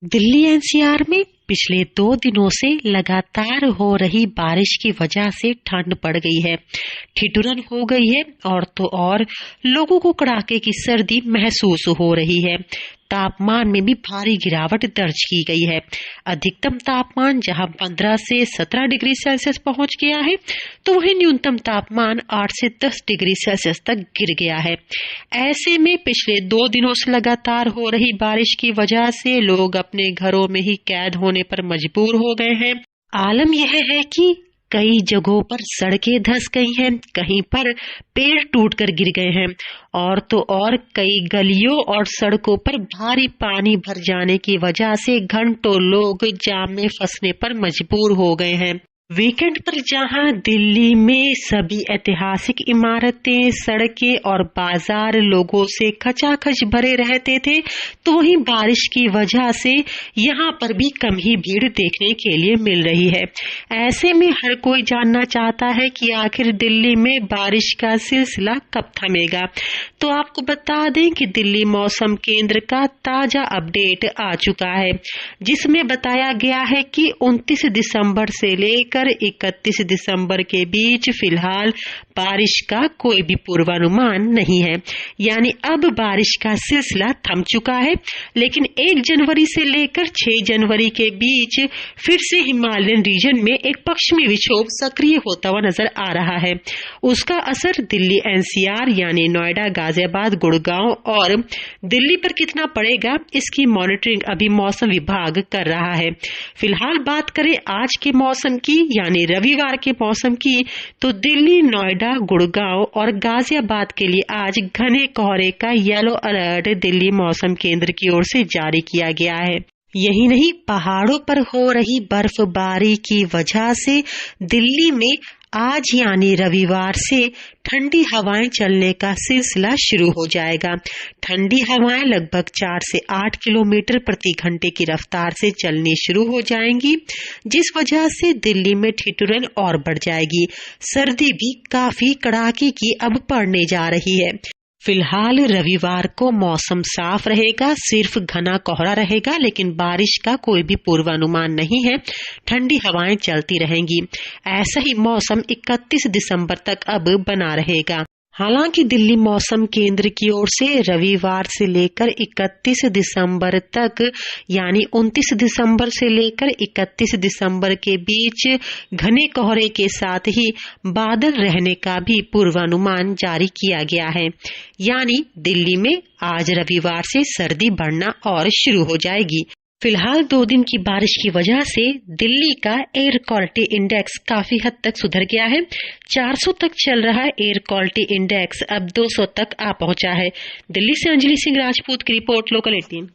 Delhi NCR में पिछले 2 दिनों से लगातार हो रही बारिश की वजह से ठंड बढ़ गई है, ठिठुरन हो गई है और तो और लोगों को कड़ाके की सर्दी महसूस हो रही है। तापमान में भी भारी गिरावट दर्ज की गई है। अधिकतम तापमान जहां 15 से 17 डिग्री सेल्सियस पहुंच गया है, तो वहीं न्यूनतम तापमान 8 से 10 डिग्री सेल्सियस तक गिर गया है। ऐसे में पिछले 2 दिनों से लगातार हो रही बारिश की वजह से लोग अपने घरों में ही कैद होने पर मजबूर हो गए हैं। आलम यह है कि कई जगहों पर सड़कें धंस गई हैं, कहीं पर पेड़ टूटकर गिर गए हैं और तो और कई गलियों और सड़कों पर भारी पानी भर जाने की वजह से घंटों लोग जाम में फंसने पर मजबूर हो गए हैं। वीकेंड पर जहां दिल्ली में सभी ऐतिहासिक इमारतें, सड़कें और बाजार लोगों से खचाखच भरे रहते थे, तो वहीं बारिश की वजह से यहां पर भी कम ही भीड़ देखने के लिए मिल रही है। ऐसे में हर कोई जानना चाहता है कि आखिर दिल्ली में बारिश का सिलसिला कब थमेगा। तो आपको बता दें कि दिल्ली मौसम केंद्र का ताजा अपडेट आ चुका है, जिसमें बताया गया है कि 29 दिसंबर से लेकर 31 दिसंबर के बीच फिलहाल बारिश का कोई भी पूर्वानुमान नहीं है। यानी अब बारिश का सिलसिला थम चुका है, लेकिन 1 जनवरी से लेकर 6 जनवरी के बीच फिर से हिमालयन रीजन में एक पश्चिमी विक्षोभ सक्रिय होता हुआ नजर आ रहा है। उसका असर दिल्ली एनसीआर यानी नोएडा, गाजियाबाद, गुड़गांव और दिल्ली पर कितना पड़ेगा, इसकी मॉनिटरिंग अभी मौसम विभाग कर रहा है। फिलहाल बात करें आज के मौसम की यानी रविवार के मौसम की, तो दिल्ली, नोएडा, गुड़गांव और गाजियाबाद के लिए आज घने कोहरे का येलो अलर्ट दिल्ली मौसम केंद्र की ओर से जारी किया गया है। यही नहीं, पहाड़ों पर हो रही बर्फबारी की वजह से दिल्ली में आज यानी रविवार से ठंडी हवाएं चलने का सिलसिला शुरू हो जाएगा। ठंडी हवाएं लगभग 4 से 8 किलोमीटर प्रति घंटे की रफ्तार से चलनी शुरू हो जाएंगी, जिस वजह से दिल्ली में ठिठुरन और बढ़ जाएगी। सर्दी भी काफी कड़ाके की अब पड़ने जा रही है। फिलहाल रविवार को मौसम साफ रहेगा, सिर्फ घना कोहरा रहेगा, लेकिन बारिश का कोई भी पूर्वानुमान नहीं है। ठंडी हवाएं चलती रहेंगी। ऐसा ही मौसम 31 दिसंबर तक अब बना रहेगा। हालांकि दिल्ली मौसम केंद्र की ओर से रविवार से लेकर 31 दिसंबर तक यानी 29 दिसंबर से लेकर 31 दिसंबर के बीच घने कोहरे के साथ ही बादल रहने का भी पूर्वानुमान जारी किया गया है। यानी दिल्ली में आज रविवार से सर्दी बढ़ना और शुरू हो जाएगी। फिलहाल 2 दिन की बारिश की वजह से दिल्ली का एयर क्वालिटी इंडेक्स काफी हद तक सुधर गया है। 400 तक चल रहा एयर क्वालिटी इंडेक्स अब 200 तक आ पहुंचा है। दिल्ली से अंजलि सिंह राजपूत की रिपोर्ट, लोकल 18।